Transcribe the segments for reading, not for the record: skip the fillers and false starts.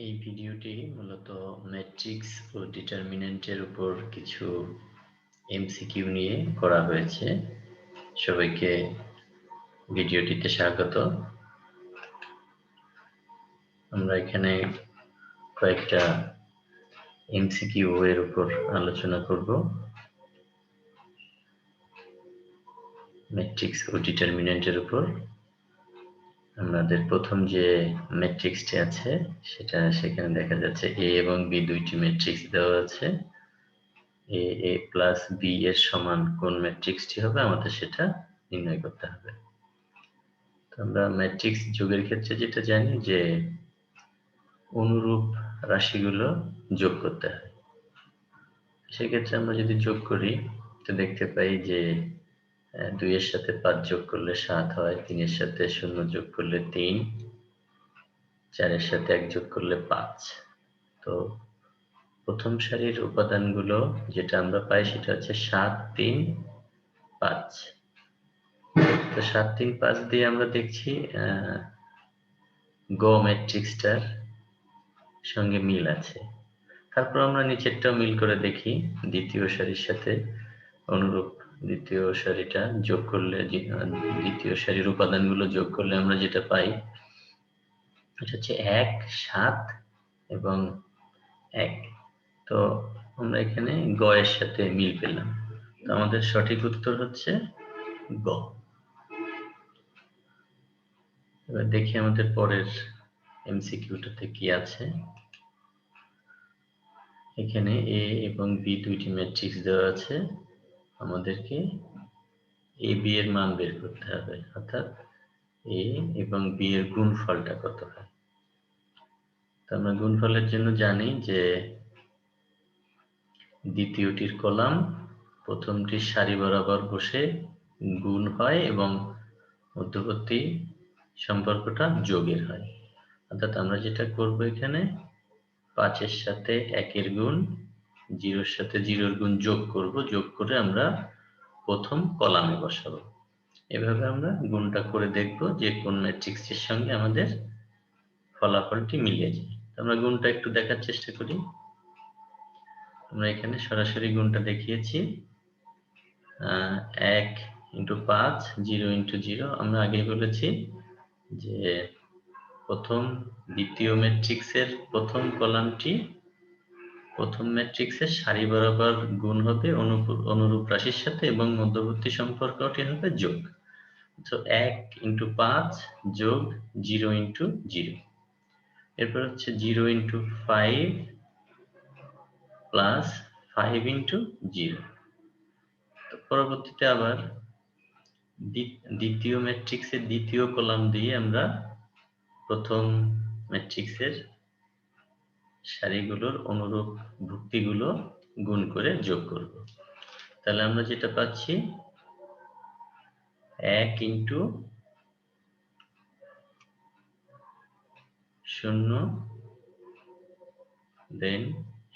এই ভিডিওটি মূলত ম্যাট্রিক্স ও ডিটারমিন্যান্টের উপর কিছু এমসিকিউ নিয়ে করা হয়েছে। সবাইকে ভিডিওটিতে স্বাগত। আমরা এখানে কয়েকটা এমসিকিউ এর উপর আলোচনা করব। ম্যাট্রিক্স ও ডিটারমিন্যান্টের উপর আমাদের প্রথম যে ম্যাট্রিক্সটি আছে সেখানে দেখা যাচ্ছে এ এবং বি দুইটি ম্যাট্রিক্স দেওয়া আছে। এ প্লাস বি এর সমান কোন ম্যাট্রিক্সটি হবে আমাদের সেটা নির্ণয় করতে হবে। তো আমরা ম্যাট্রিক্স যোগের ক্ষেত্রে যেটা জানি যে অনুরূপ রাশিগুলো যোগ করতে হয়। সেক্ষেত্রে আমরা যদি যোগ করি তো দেখতে পাই যে 2 এর সাথে 5 যোগ করলে 7 হয়, 3 এর সাথে 0 যোগ করলে 3, 4 এর সাথে 1 যোগ করলে 5। তো প্রথম সারির উপাদানগুলো যেটা আমরা পাই সেটা হচ্ছে 7, 3, 5। তো 7, 3, 5 দিয়ে আমরা দেখছি গ ম্যাট্রিক্সটার সঙ্গে মিল আছে। তারপর আমরা নিচেরটাও মিল করে দেখি। দ্বিতীয় সারির সাথে অনুরূপ দ্বিতীয় সারিটা যোগ করলে দ্বিতীয় সারির উপাদানগুলো যোগ করলে আমরা যেটা পাই এটা হচ্ছে 1, 7 এবং 1। তো আমরা এখানে গ এর সাথে মিল পেলাম। তো আমাদের সঠিক উত্তর হচ্ছে গ। এবার দেখি আমাদের পরের এমসিকিউটাতে কি আছে। এখানে এ এবং বি দুইটি ম্যাট্রিক্স দেওয়া আছে। আমাদেরকে এ বি এর মান বের করতে হবে, অর্থাৎ এ এবং বি এর গুণফলটা কত হয়। তো আমরা গুণফলের জন্য জানি যে দ্বিতীয়টির কলাম প্রথমটির সারি বরাবর বসে গুণ হয় এবং মধ্যবর্তী সম্পর্কটা যোগের হয়। অর্থাৎ আমরা যেটা করব এখানে 5 এর সাথে 1 এর গুণ, 0 এর সাথে 0 এর গুণ যোগ করব, যোগ করে আমরা প্রথম কলামে বসাবো। এভাবে আমরা গুণটা করে দেখব যে কোন ম্যাট্রিক্সের সঙ্গে আমাদের ফলাফলটি মিলে যায়। আমরা গুণটা একটু দেখার চেষ্টা করি। আমরা এখানে সরাসরি গুণটা দেখিয়েছি। 1 × 5, 0 × 0। আমরা আগেই বলেছি যে দ্বিতীয় ম্যাট্রিক্সের প্রথম কলামটি প্রথম ম্যাট্রিক্সের সারি বরাবর গুণ হবে অনুরূপ রাশির সাথে এবং মধ্যবর্তী সম্পর্কটি হবে যোগ। তো 1 × 5 যোগ 0 × 0। এরপর হচ্ছে 0 × 5 প্লাস 5 × 0। তো পরবর্তীতে আবার দ্বিতীয় ম্যাট্রিক্সের দ্বিতীয় কলাম দিয়ে আমরা প্রথম ম্যাট্রিক্সের সারিগুলোর অনুরূপ ভুক্তিগুলো গুণ করে যোগ করব। তাহলে আমরা যেটা পাচ্ছি 1 × 0, দেন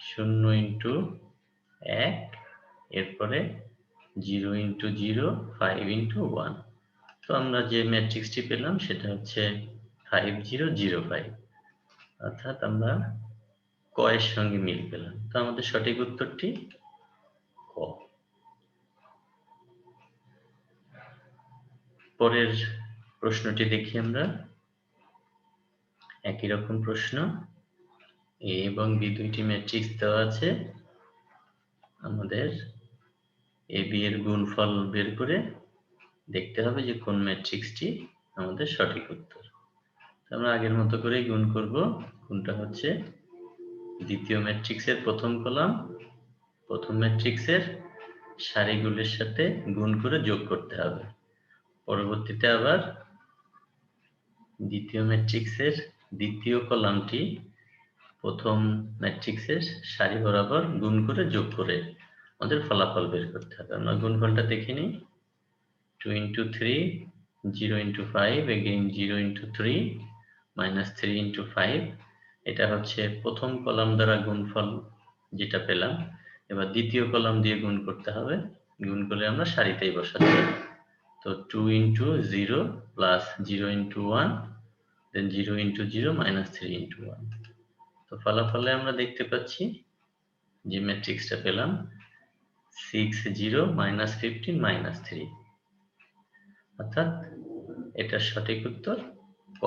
0 × 1, এরপরে 0 × 0, 5 × 1। তো আমরা যে ম্যাট্রিক্সটি পেলাম সেটা হচ্ছে 5005। অর্থাৎ আমরা ক এর সঙ্গে মিল পেলাম। তো আমাদের সঠিক উত্তরটি ক। পরের প্রশ্নটি দেখি আমরা। একই রকম প্রশ্ন। এ এবং বি দুইটি ম্যাট্রিক্স দেওয়া আছে। আমাদের এ বি এর গুণফল বের করে দেখতে হবে যে কোন ম্যাট্রিক্সটি আমাদের সঠিক উত্তর। আমরা আগের মতো করেই গুণ করব। গুণটা হচ্ছে দ্বিতীয় ম্যাট্রিক্সের প্রথম কলাম প্রথম ম্যাট্রিক্সের সারিগুলির সাথে গুণ করে যোগ করতে হবে। পরবর্তীতে আবার দ্বিতীয় ম্যাট্রিক্সের দ্বিতীয় কলামটি প্রথম ম্যাট্রিক্সের সারি বরাবর গুণ করে যোগ করে আমাদের ফলাফল বের করতে হবে। আমরা গুণফলটা দেখে নিই। 2 × 3, 0 × 5, again 0 × 3, -3 × 5। এটা হচ্ছে প্রথম কলাম দ্বারা গুণফল যেটা পেলাম। এবার দ্বিতীয় কলাম দিয়ে গুণ করতে হবে। গুণ করলে আমরা সারিতেই বসাতে হবে। তো 2 × 0 + 0 × 1, then 0 × 0, -3 × 1। তো ফলাফলে আমরা দেখতে পাচ্ছি যে ম্যাট্রিক্সটা পেলাম 6 0 -15 -3, অর্থাৎ এটার সঠিক উত্তর ক।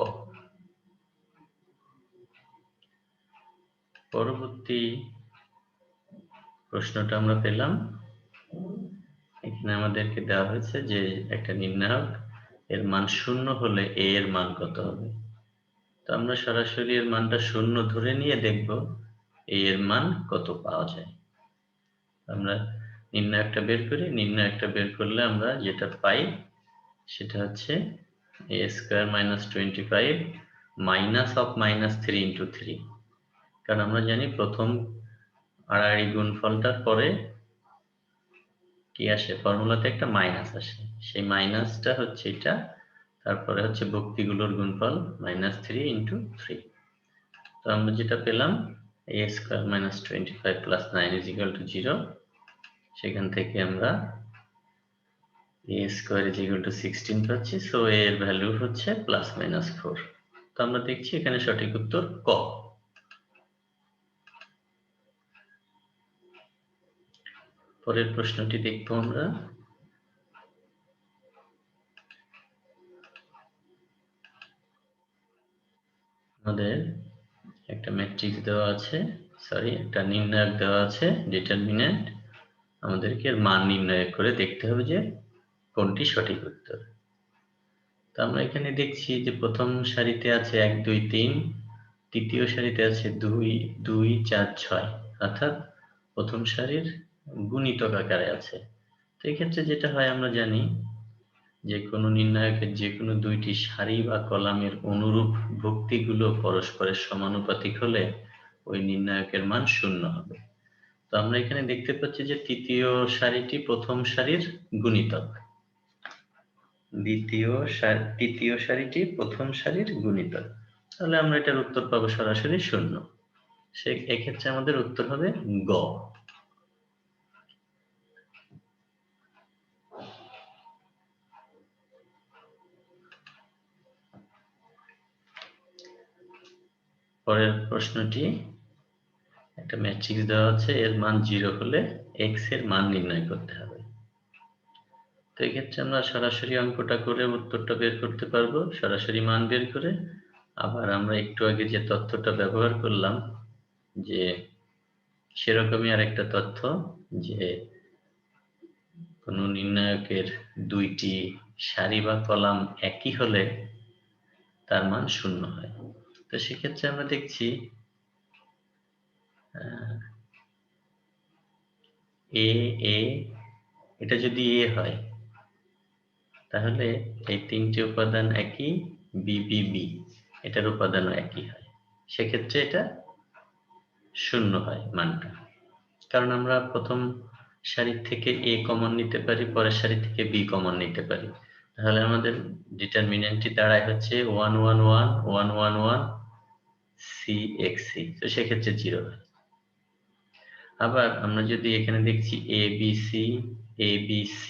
পরবর্তী প্রশ্নটা আমরা পেলাম, এখানে আমাদেরকে দেওয়া হয়েছে যে একটা নির্ণায়ক এর মান 0 হলে a এর মান কত হবে। তো আমরা সরাসরি এর মানটা 0 ধরে নিয়ে দেখব a এর মান কত পাওয়া যায়। আমরা নির্ণায়কটা বের করি, নির্ণায়কটা বের করলে আমরা যেটা পাই সেটা হচ্ছে a স্কয়ার -25 মাইনাস অফ -3 × 3, কারণ আমরা জানি প্রথম আড়াআড়ি গুণফলটার পরে কি আসে, ফর্মুলাতে একটা মাইনাস আসে, সেই মাইনাসটা হচ্ছে এটা, তারপরে হচ্ছে ভুক্তিগুলোর গুণফল -3 × 3। তো আমরা যেটা পেলাম a স্কয়ার -25 + 9 = 0, সেখান থেকে আমরা a স্কয়ার = 16 পাচ্ছি। সো a এর ভ্যালু হচ্ছে +-4। তো আমরা দেখছি এখানে সঠিক উত্তর ক। পরের প্রশ্নটি দেখব আমরা। আমাদের একটা ম্যাট্রিক্স দেওয়া আছে, একটা নির্ণায়ক দেওয়া আছে, ডিটারমিন্যান্ট। আমাদেরকে এর মান নির্ণয় করে দেখতে হবে যে কোনটি সঠিক উত্তর। তো আমরা এখানে দেখছি যে প্রথম সারিতে আছে 1 2 3, তৃতীয় সারিতে আছে 2 2 4 6, অর্থাৎ প্রথম সারির গুণিতক আকারে আছে। তো এক্ষেত্রে যেটা হয় আমরা জানি যে কোনো নির্ণায়কের যে কোনো দুইটি সারি বা কলামের অনুরূপ ভুক্তিগুলো পরস্পরের সমানুপাতিক হলে ওই নির্ণায়কের মান 0 হবে। তো আমরা এখানে দেখতে পাচ্ছি যে তৃতীয় সারিটি প্রথম সারির গুণিতক, তৃতীয় সারিটি প্রথম সারির গুণিতক, তাহলে আমরা এটার উত্তর পাবো সরাসরি 0। এক্ষেত্রে আমাদের উত্তর হবে গ। পরের প্রশ্নটি, একটা ম্যাট্রিক্স দেওয়া আছে, এর মান 0 হলে x এর মান নির্ণয় করতে হবে। তো এক্ষেত্রে আমরা সরাসরি অঙ্কটা করে উত্তরটা বের করতে পারবো, সরাসরি মান বের করে। আবার আমরা একটু আগে যে তথ্যটা ব্যবহার করলাম, যে সেরকমই আরেকটা তথ্য, যে কোনো নির্ণায়কের দুইটি সারি বা কলাম একই হলে তার মান 0 হয়। তো সেক্ষেত্রে আমরা দেখছি এটা যদি a হয় তাহলে এই তিনটি উপাদান একই, b এটার উপাদানও একই হয়, সেক্ষেত্রে এটা 0 হয় মানটা। কারণ আমরা প্রথম সারি থেকে a কমন নিতে পারি, পরের সারি থেকে b কমন নিতে পারি, তাহলে আমাদের ডিটারমিন্যান্টটি দাঁড়ায় হচ্ছে 1 1 1 1 1 1 c(x)c, তো সেক্ষেত্রে 0 হয়। আবার আমরা যদি এখানে দেখছি abc,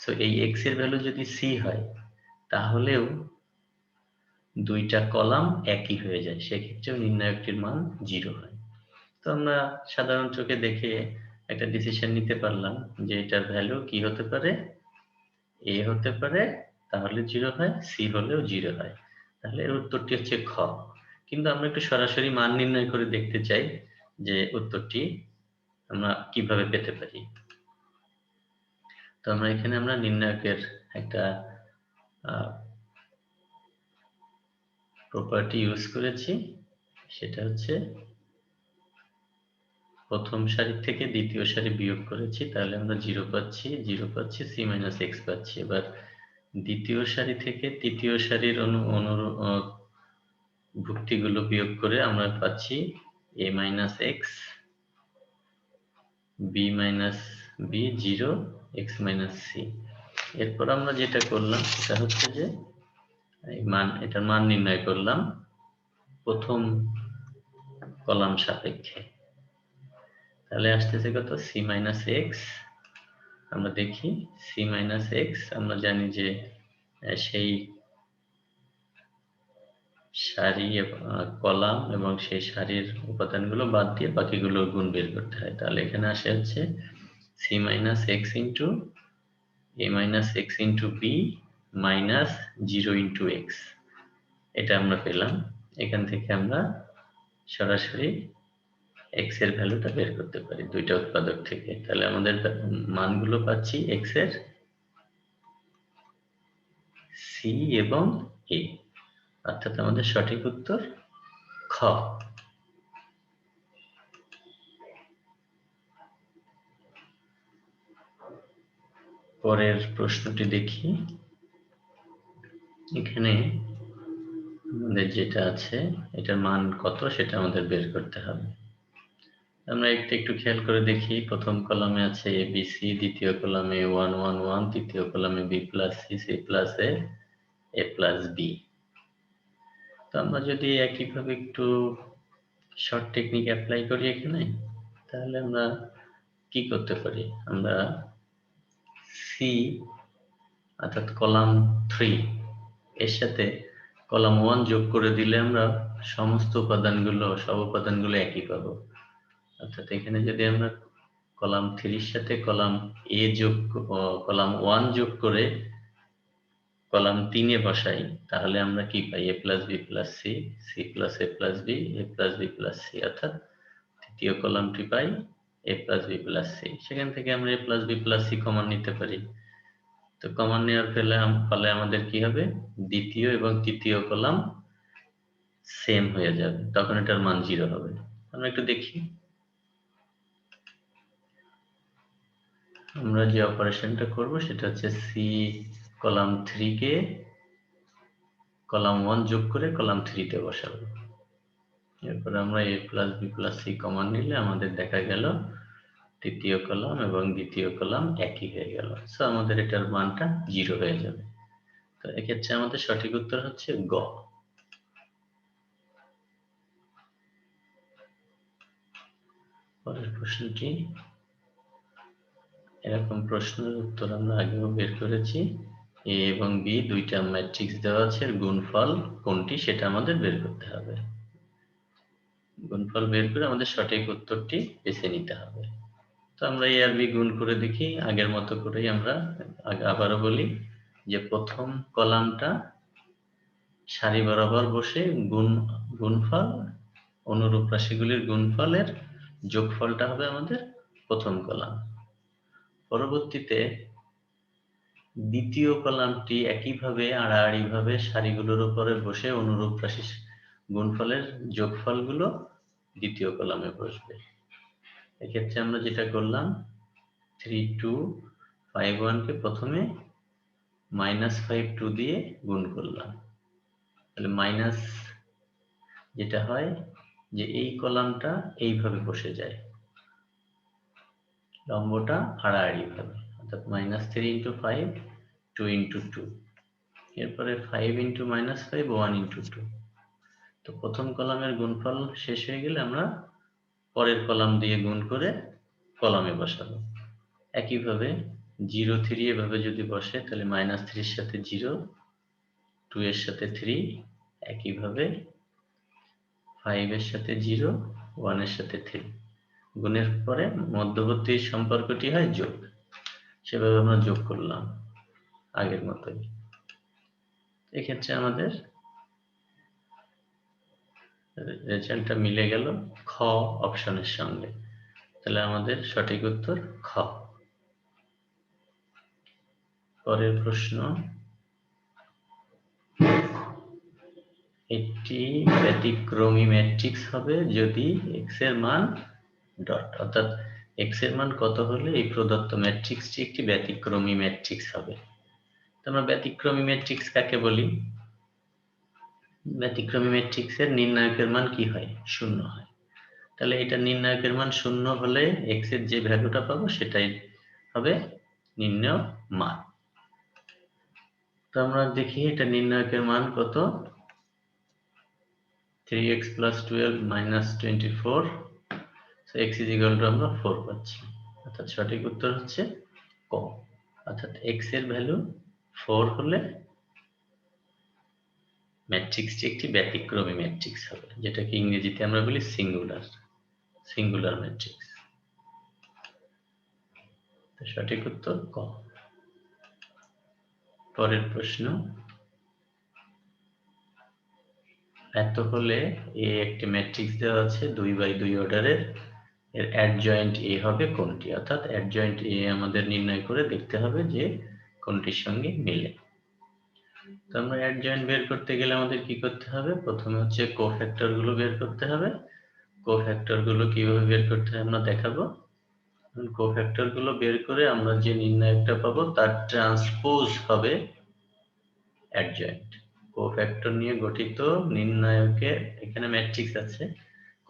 সো এই x এর ভ্যালু যদি c হয় তাহলেও দুইটা কলাম একই হয়ে যায়, সেক্ষেত্রেও নির্ণায়কটির মান 0 হয়। তো আমরা সাধারণ চোখে দেখে একটা ডিসিশন নিতে পারলাম যে এটার ভ্যালু কি হতে পারে, a হতে পারে, তাহলে 0 হয়, c হলেও 0 হয়, তাহলে এর উত্তরটি হচ্ছে খ। কিন্তু আমরা একটু সরাসরি মান নির্ণয় করে দেখতে চাই যে উত্তরটি আমরা কিভাবে পেতে পারি। তো আমরা এখানে নির্ণায়কের একটা প্রপার্টি ইউজ করেছি, সেটা হচ্ছে প্রথম সারি থেকে দ্বিতীয় সারি বিয়োগ করেছি, তাহলে আমরা 0 পাচ্ছি, c - x পাচ্ছি। এবার দ্বিতীয় সারি থেকে তৃতীয় সারির ভুক্তিগুলো বিয়োগ করে আমরা পাচ্ছি a - x, b - b 0, x - c। এরপর আমরা যেটা করলাম সেটা হচ্ছে যে এটার মান নির্ণয় করলাম প্রথম কলাম সাপেক্ষে, তাহলে আসতেছে কত, c - x। আমরা দেখি c - x, আমরা জানি যে সেই সারি কলাম এবং সেই সারির উপাদানগুলো বাদ দিয়ে বাকিগুলো গুণ বের করতে হয়। তাহলে এখানে আসে হচ্ছে C minus X into A minus X into B minus 0 into X. এটা আমরা পেলাম। এখান থেকে আমরা সরাসরি এক্স এর ভ্যালুটা বের করতে পারি দুইটা উৎপাদক থেকে। তাহলে আমাদের মানগুলো পাচ্ছি এক্স এর সি এবং এ, অর্থাৎ আমাদের সঠিক উত্তর খ। পরের প্রশ্নটি দেখি। এখানে আমাদের যেটা আছে এটার মান কত সেটা আমাদের বের করতে হবে। আমরা একটু খেয়াল করে দেখি। প্রথম কলামে আছে এ বি সি, দ্বিতীয় কলামে 1 1 1, তৃতীয় কলামে B plus C, C plus A plus B. তো আমরা যদি একইভাবে একটু শর্ট টেকনিক অ্যাপ্লাই করি এখানে, তাহলে আমরা কি করতে পারি? আমরা সি অর্থাৎ কলাম 3 এর সাথে কলাম 1 যোগ করে দিলে আমরা সমস্ত সব উপাদানগুলো একই পাবো। অর্থাৎ এখানে যদি আমরা কলাম 3 এর সাথে কলাম 1 যোগ করে কলাম 3 এ বসাই, তাহলে আমরা কি পাই? A plus B plus C, C plus A plus B, A plus B plus C, অর্থাৎ তৃতীয় কলামটি পাই A plus B plus C. সেখান থেকে আমরা A plus B plus C common নিতে পারি। তো কমন নেওয়ার ফলে আমাদের কি হবে? দ্বিতীয় এবং তৃতীয় কলাম সেম হয়ে যাবে, তখন এটার মান 0 হবে। আমরা একটু দেখি। আমরা যে অপারেশনটা করব সেটা হচ্ছে সি কলাম 3 কে কলাম 1 যোগ করে কলাম 3 তে বসাবো। এরপর আমরা A plus B plus C common নিলে আমাদের দেখা গেল তৃতীয় কলাম এবং দ্বিতীয় কলাম একই হয়ে গেল। সো আমাদের এটার মানটা 0 হয়ে যাবে। তো এক্ষেত্রে আমাদের সঠিক উত্তর হচ্ছে গ। পরের প্রশ্নটি, এরকম প্রশ্নের উত্তর আমরা আগেও বের করেছি। এ এবং বি দুইটা ম্যাট্রিক্স দেওয়া আছে, গুণফল কোনটি সেটা আমাদের বের করতে হবে। গুণফল বের করে আমাদের সঠিক উত্তরটি বেছে নিতে হবে। তো আমরা এ আর বি গুণ করে দেখি। আগের মতো করেই আমরা আবারও বলি যে প্রথম কলামটা সারি বরাবর বসে গুণফল, অনুরূপ রাশিগুলির গুণফলের যোগফলটা হবে আমাদের প্রথম কলাম। পরবর্তীতে দ্বিতীয় কলামটি একইভাবে আড়াআড়িভাবে সারিগুলোর উপরে বসে অনুরূপ রাশি গুণফলের যোগফলগুলো দ্বিতীয় কলামে বসবে। এক্ষেত্রে আমরা যেটা করলাম 3 2 5 1 কে প্রথমে -5 2 দিয়ে গুণ করলাম। তাহলে মাইনাস যেটা হয় যে এই কলামটা এইভাবে বসে যায়, লম্বটা আড়াআড়ি ভাবে, অর্থাৎ -3 × 5 2 × 2, এরপরে 5 × -5 1 × 2। তো প্রথম কলামের গুণফল শেষ হয়ে গেলে আমরা পরের কলাম দিয়ে গুণ করে কলামে বসাবো। একইভাবে 0 3 এভাবে যদি বসে তাহলে -3 এর সাথে 0, 2 এর সাথে 3, একইভাবে 5 এর সাথে 0, 1 এর সাথে 3। গুণের পরে মধ্যবর্তী সম্পর্কটি হয় যোগ। সেভাবে আমরা যোগ করলাম আগের মতোই। এক্ষেত্রে আমাদের রেজাল্টটা মিলে গেল খ অপশনের সঙ্গে। তাহলে আমাদের সঠিক উত্তর খ। পরের প্রশ্ন, একটি ব্যতিক্রমী ম্যাট্রিক্স হবে যদি x এর মান ডট, অর্থাৎ x এর মান কত হলে এই প্রদত্ত ম্যাট্রিক্সটি একটি ব্যতিক্রমী ম্যাট্রিক্স হবে। তো আমরা ব্যতিক্রমী ম্যাট্রিক্স কাকে বলি? ব্যতিক্রমী ম্যাট্রিক্সের নির্ণায়কের মান কি হয়? 0 হয়। তাহলে এটা নির্ণায়কের মান 0 হলে x এর যে ভ্যালুটা পাবো সেটাই হবে নির্ণয় মান। তো আমরা দেখি এটা নির্ণায়কের মান কত। 3x + 12 - 24, so x = আমরা 4 পাচ্ছি। অর্থাৎ সঠিক উত্তর হচ্ছে ক। অর্থাৎ x এর ভ্যালু 4 হলে ম্যাট্রিক্সটি একটি ব্যতিক্রমী ম্যাট্রিক্স হবে, যেটাকে ইংরেজিতে আমরা বলি সিঙ্গুলার ম্যাট্রিক্স। তো সঠিক উত্তর ক। পরের প্রশ্ন, এত হলে এ একটি ম্যাট্রিক্স দেওয়া আছে 2x2 অর্ডারের, এর অ্যাডজয়েন্ট এ হবে কোনটি? অর্থাৎ অ্যাডজয়েন্ট এ আমাদের নির্ণয় করে দেখতে হবে যে কোনটির সঙ্গে মিলে। তো আমরা অ্যাডজয়েন্ট বের করতে গেলে আমাদের কি করতে হবে? প্রথমে হচ্ছে কোফ্যাক্টর গুলো বের করতে হবে। কোফ্যাক্টর গুলো কিভাবে বের করতে হয় আমরা দেখাবো। কোফ্যাক্টর গুলো বের করে আমরা যে নির্ণায়কটা পাবো তার ট্রান্সপোজ হবে অ্যাডজয়েন্ট। কোফ্যাক্টর নিয়ে গঠিত নির্ণায়কের, এখানে ম্যাট্রিক্স আছে,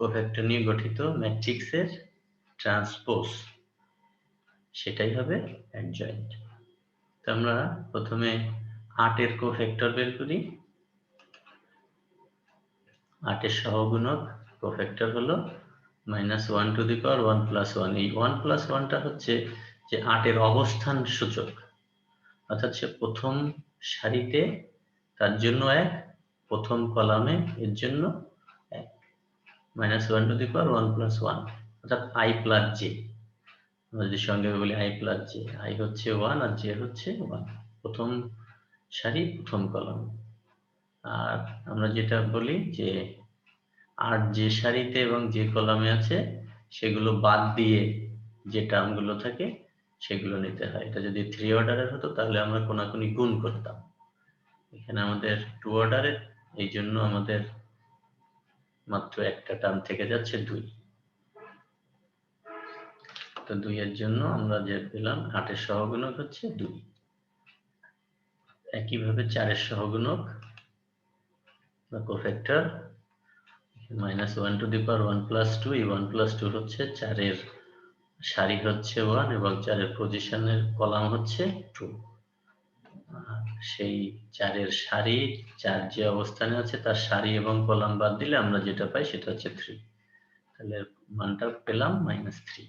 কোফ্যাক্টর নিয়ে গঠিত ম্যাট্রিক্সের ট্রান্সপোজ, সেটাই হবে অ্যাডজয়েন্ট। তো আমরা প্রথমে 8 এর কোফ্যাক্টর বের করি। 8 এর সহগুণক কোফ্যাক্টর হলো -1 টু দি পাওয়ার 1 প্লাস 1। এই 1 প্লাস 1টা হচ্ছে যে 8 এর অবস্থান সূচক, অর্থাৎ সে প্রথম সারিতে তার জন্য 1, প্রথম কলামে এর জন্য 1। -1 টু দি পাওয়ার 1 প্লাস 1 অর্থাৎ i প্লাস j। আমরা যদি সংক্ষেপে বলি i প্লাস j, i হচ্ছে 1 আর j হচ্ছে 1, প্রথম সারি প্রথম কলাম। আর আমরা যেটা বলি যে আর যে সারিতে এবং যে কলামে আছে সেগুলো বাদ দিয়ে যে টার্মগুলো থাকে সেগুলো নিতে হয়। এটা যদি 3 অর্ডারের হতো তাহলে আমরা কোনাকুনি গুণ করতাম। এখানে আমাদের 2 অর্ডারের, এই জন্য আমাদের মাত্র একটা টার্ম থেকে যাচ্ছে 2। তো 2 এর জন্য আমরা যে পেলাম 8 এর সহগুণক হচ্ছে 2। একইভাবে 4 এর সহগুণক বা cofactor -1 to the power 1 plus 2। এই 1 প্লাস 2 হচ্ছে 4 এর সারি হচ্ছে 1 এবং 4 এর পজিশনের কলাম হচ্ছে 2। সেই 4 এর সারি, 4 যে অবস্থানে আছে তার সারি এবং কলাম বাদ দিলে আমরা যেটা পাই সেটা হচ্ছে 3। তাহলে মানটা পেলাম -3।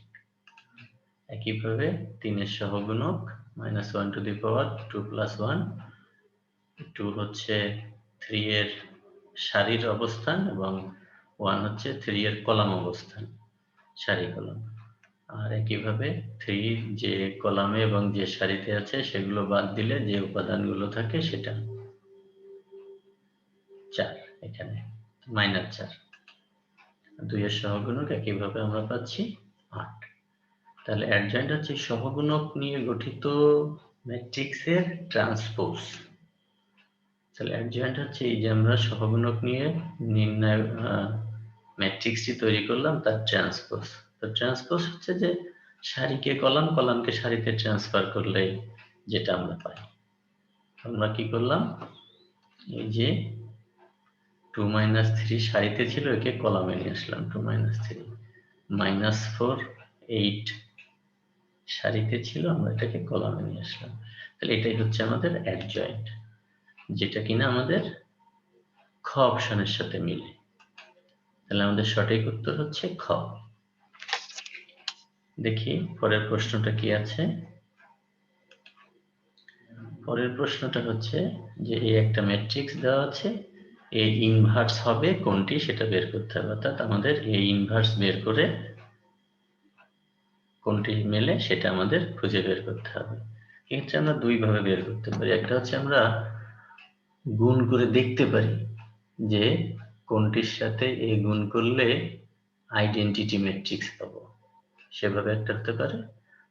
একইভাবে 3 এর সহগুণক -1 টু দি পাওয়ার 2 প্লাস 1। 2 হচ্ছে 3 এর সারির অবস্থান এবং 1 হচ্ছে 3 এর কলাম অবস্থান, সারি কলাম। আর একইভাবে 3 যে কলামে এবং যে সারিতে আছে সেগুলো বাদ দিলে যে উপাদানগুলো থাকে সেটা 4, এখানে -4। 2 এর সহগুণক একইভাবে আমরা পাচ্ছি 8। তাহলে অ্যাডজয়েন্ট হচ্ছে সহগুণক নিয়ে গঠিত ম্যাট্রিক্সের ট্রান্সপোজ। তাহলে অ্যাডজয়েন্ট হচ্ছে এই যে আমরা সহগুণক নিয়ে নির্ণয় ম্যাট্রিক্সটি তৈরি করলাম তার ট্রান্সপোজ। তো ট্রান্সপোজ হচ্ছে যে সারিকে কলাম, কলামকে সারিতে ট্রান্সফার করলে যেটা আমরা পাই। আমরা কি করলাম, এই যে 2 - 3 সারিতে ছিল, একে কলামে নিয়ে আসলাম। 2 - 3 -4 8 সারিতে ছিল, আমরা এটাকে কলামে নিয়ে আসলাম। তাহলে এটাই হচ্ছে আমাদের অ্যাডজয়েন্ট, যেটা কিনা আমাদের খ অপশনের সাথে মিলে। তাহলে আমাদের সঠিক উত্তর হচ্ছে খ। দেখি পরের প্রশ্নটা কি আছে। পরের প্রশ্নটা হচ্ছে যে এই একটা ম্যাট্রিক্স দেওয়া আছে, এ ইনভার্স হবে কোনটি সেটা বের করতে হবে। অর্থাৎ আমাদের এ ইনভার্স বের করে কোনটি মেলে সেটা আমাদের খুঁজে বের করতে হবে। এক্ষেত্রে আমরা দুই ভাবে বের করতে পারি। একটা হচ্ছে আমরা গুণ করে দেখতে পারি যে কোনটির সাথে এ গুণ করলে আইডেন্টিটি ম্যাট্রিক্স পাবো, সেভাবে একটা হতে পারে।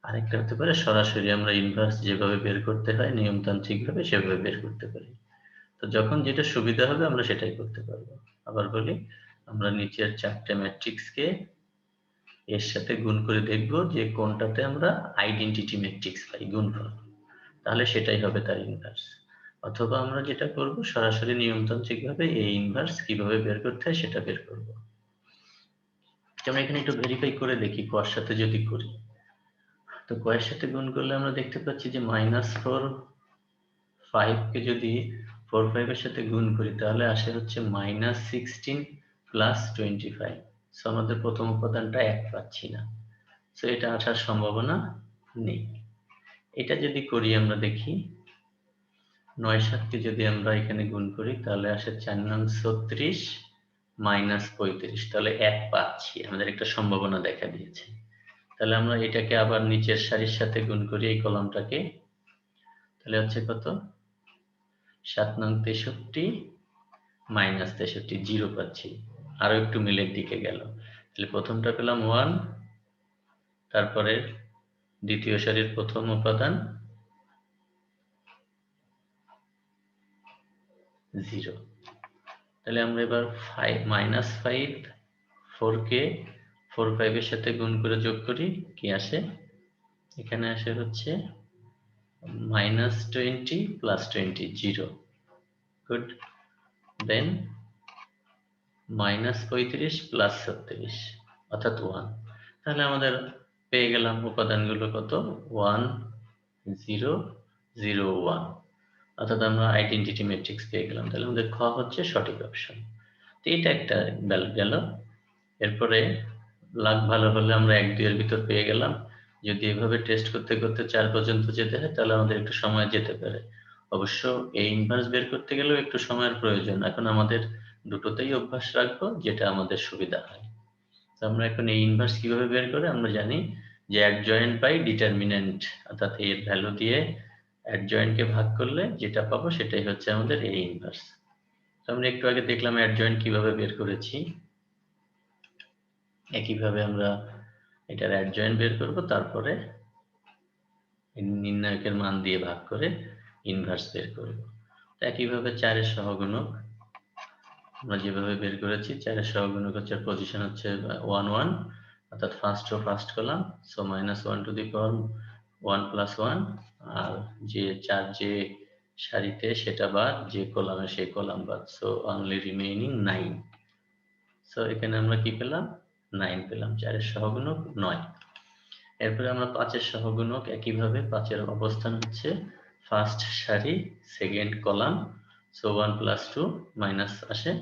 আরেকটা হতে পারে সরাসরি আমরা ইনভার্স যেভাবে বের করতে হয় নিয়মতান্ত্রিকভাবে সেভাবে বের করতে পারি। তো যখন যেটা সুবিধা হবে আমরা সেটাই করতে পারবো। আবার বলি, আমরা নিচের 4টে ম্যাট্রিক্সকে এর সাথে গুণ করে দেখব যে কোনটাতে আমরা আইডেন্টিটি ম্যাট্রিক্স পাই, গুণফল, তাহলে সেটাই হবে তার ইনভার্স। অথবা আমরা যেটা করব সরাসরি নিয়মতান্ত্রিকভাবে এই ইনভার্স কিভাবে বের করতে হয় সেটা বের করব। যেমন এখানে একটু ভেরিফাই করে দেখি কর সাথে যদি করি, তো কয়ের সাথে গুণ করলে আমরা দেখতে পাচ্ছি যে -4 5 কে যদি 4 5 এর সাথে গুণ করি তাহলে আসে হচ্ছে -16 প্লাস 25। সো আমাদের প্রথম উপাদানটা 1 পাচ্ছি না, সো এটা আসার সম্ভাবনা নেই। এটা যদি করি আমরা দেখি 9 7কে যদি আমরা এখানে গুণ করি তাহলে আসে 4 নং 36 মাইনাস 35, তাহলে 1 পাচ্ছি, আমাদের একটা সম্ভাবনা দেখা দিয়েছে। তাহলে আমরা এটাকে আবার নিচের সারির সাথে গুণ করি এই কলামটাকে, তাহলে হচ্ছে কত 7 নং 63 মাইনাস 63, 0 পাচ্ছি, আরো একটু মিলের দিকে গেল। তাহলে প্রথমটা পেলাম 1, তারপরে দ্বিতীয় সারির প্রথম উপাদান 0। তাহলে আমরা এবার মাইনাস 5 4কে 4 5 এর সাথে গুণ করে যোগ করি, কি আসে, এখানে আসে হচ্ছে minus 20 plus 20, 0, good. Than minus 35 plus 36 অর্থাৎ 1। তাহলে আমাদের পেয়ে গেলাম উপাদানগুলো কত, 1 0 0 1, অর্থাৎ আমরা আইডেন্টিটি ম্যাট্রিক্স পেয়ে গেলাম। তাহলে আমাদের খ হচ্ছে সঠিক অপশন। তো এটা একটা গেল। এরপরে লাখ ভালো হলে আমরা 1 2 এর ভিতর পেয়ে গেলাম। যদি এভাবে টেস্ট করতে করতে 4 পর্যন্ত যেতে হয় তাহলে আমাদের একটু সময় যেতে পারে। অবশ্য এই ইনভার্স বের করতে গেলেও একটু সময়ের প্রয়োজন। এখন আমাদের দুটোতেই অভ্যাস রাখবো, যেটা আমাদের সুবিধা হয়। তো আমরা এখন এই ইনভার্স কিভাবে বের করে, আমরা জানি যে অ্যাডজয়েন্ট বাই ডিটারমিনেন্ট, অর্থাৎ এর ভ্যালু দিয়ে অ্যাডজয়েন্টকে ভাগ করলে যেটা পাবো সেটাই হচ্ছে আমাদের এই ইনভার্স। তো আমরা একটু আগে দেখলাম অ্যাডজয়েন্ট কিভাবে বের করেছি, একইভাবে আমরা এটার অ্যাডজয়েন্ট বের করব, তারপরে নির্ণায়কের মান দিয়ে ভাগ করে ইনভার্স বের করব। তো একইভাবে 4 এর সহগুণক আমরা যেভাবে বের করেছি, 4 এর সহগুণক হচ্ছে পজিশন হচ্ছে 1 1, অর্থাৎ first row first column, so -1 to the power 1 plus 1, আর যে 4 যে সারিতে সেটা বাদ, যে কলামে সেই কলাম বাদ, সো অনলি রিমেইনিং 9। সো এখানে আমরা কি পেলাম, 9 পেলাম। 4 এর সহগুণক 9। এরপরে আমরা 5 এর সহগুণক, একইভাবে 5 এর অবস্থান হচ্ছে ফার্স্ট সারি second column, so 1 plus 2 minus আসে,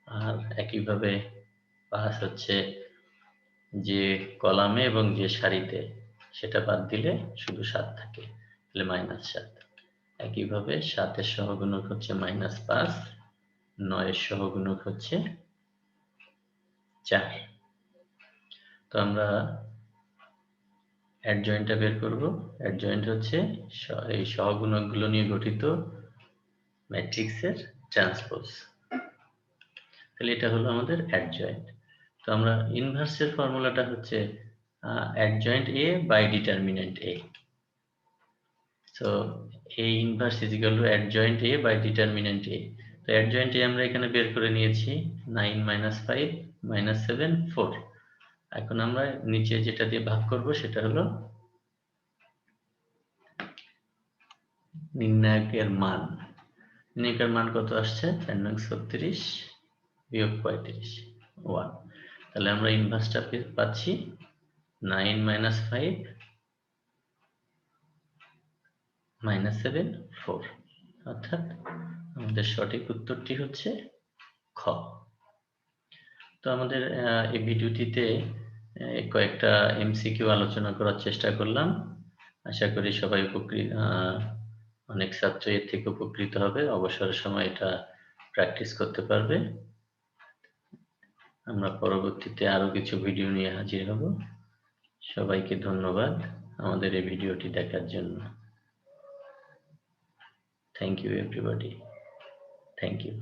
আর একইভাবে 5 হচ্ছে যে কলামে এবং যে সারিতে সেটা বাদ দিলে শুধু 7 থাকে, তাহলে -7। একইভাবে 7 এর সহগুণক হচ্ছে -5, 9 এর সহগুণক হচ্ছে 4। তো আমরা অ্যাডজয়েন্টটা বের করব। অ্যাডজয়েন্ট হচ্ছে এই সহগুণকগুলো নিয়ে গঠিত ম্যাট্রিক্সের ট্রান্সপোজ। তাহলে এটা হলো আমাদের অ্যাডজয়েন্ট। তো আমরা ইনভার্সের ফর্মুলাটা হচ্ছে adjoint A by determinant A. So A inverse is equal to adjoint A by determinant A. তো অ্যাডজয়েন্ট এ আমরা এখানে বের করে নিয়েছি 9 5 7 4। এখন আমরা নিচে যেটা দিয়ে ভাগ করব সেটা হলো নির্ণায়কের মান। নির্ণায়কের মান কত আসছে, 4 নং 36 বিয়োগ 35 1। তাহলে আমরা ইনভার্সটা পাচ্ছি 9 5 7 4, অর্থাৎ আমাদের সঠিক উত্তরটি হচ্ছে খ। তো আমাদের এই ভিডিওটিতে কয়েকটা এমসিকিউ আলোচনা করার চেষ্টা করলাম। আশা করি সবাই অনেক ছাত্র এর থেকে উপকৃত হবে, অবসর সময় এটা প্র্যাকটিস করতে পারবে। আমরা পরবর্তীতে আরো কিছু ভিডিও নিয়ে হাজির হব। সবাইকে ধন্যবাদ আমাদের এই ভিডিওটি দেখার জন্য। Thank you everybody, thank you.